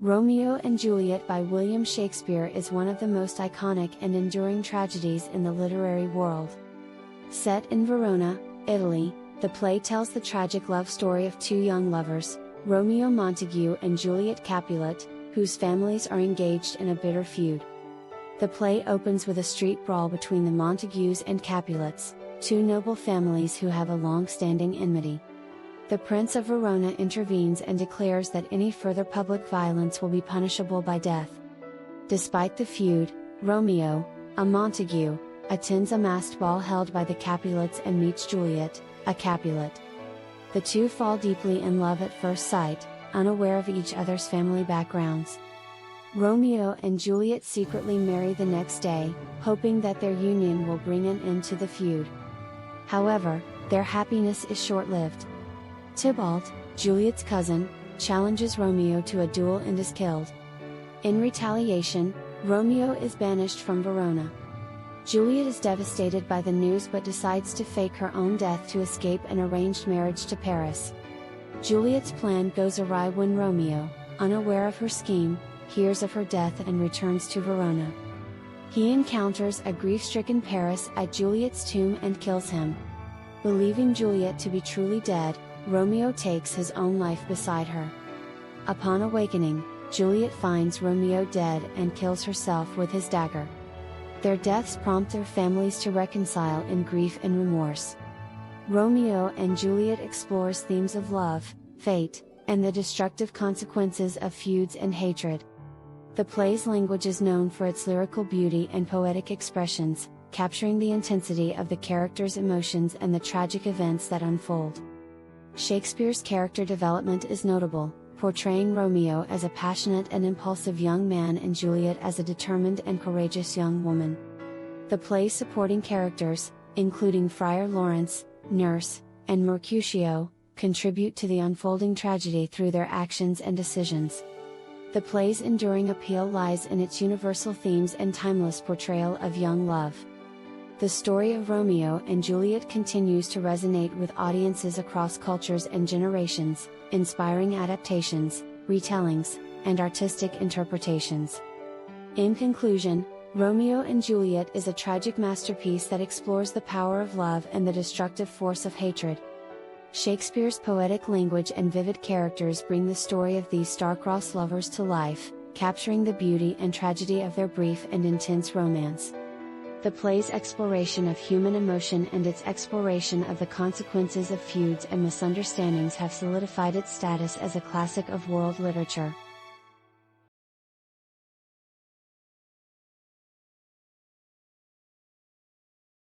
Romeo and Juliet by William Shakespeare is one of the most iconic and enduring tragedies in the literary world. Set in Verona, Italy, the play tells the tragic love story of two young lovers, Romeo Montague and Juliet Capulet, whose families are engaged in a bitter feud. The play opens with a street brawl between the Montagues and Capulets, two noble families who have a long-standing enmity. The Prince of Verona intervenes and declares that any further public violence will be punishable by death. Despite the feud, Romeo, a Montague, attends a masked ball held by the Capulets and meets Juliet, a Capulet. The two fall deeply in love at first sight, unaware of each other's family backgrounds. Romeo and Juliet secretly marry the next day, hoping that their union will bring an end to the feud. However, their happiness is short-lived. Tybalt, Juliet's cousin, challenges Romeo to a duel and is killed. In retaliation, Romeo is banished from Verona. Juliet is devastated by the news but decides to fake her own death to escape an arranged marriage to Paris. Juliet's plan goes awry when Romeo, unaware of her scheme, hears of her death and returns to Verona. He encounters a grief-stricken Paris at Juliet's tomb and kills him. Believing Juliet to be truly dead, Romeo takes his own life beside her. Upon awakening, Juliet finds Romeo dead and kills herself with his dagger. Their deaths prompt their families to reconcile in grief and remorse. Romeo and Juliet explores themes of love, fate, and the destructive consequences of feuds and hatred. The play's language is known for its lyrical beauty and poetic expressions, capturing the intensity of the characters' emotions and the tragic events that unfold. Shakespeare's character development is notable, portraying Romeo as a passionate and impulsive young man and Juliet as a determined and courageous young woman. The play's supporting characters, including Friar Lawrence, Nurse, and Mercutio, contribute to the unfolding tragedy through their actions and decisions. The play's enduring appeal lies in its universal themes and timeless portrayal of young love. The story of Romeo and Juliet continues to resonate with audiences across cultures and generations, inspiring adaptations, retellings, and artistic interpretations. In conclusion, Romeo and Juliet is a tragic masterpiece that explores the power of love and the destructive force of hatred. Shakespeare's poetic language and vivid characters bring the story of these star-crossed lovers to life, capturing the beauty and tragedy of their brief and intense romance. The play's exploration of human emotion and its exploration of the consequences of feuds and misunderstandings have solidified its status as a classic of world literature.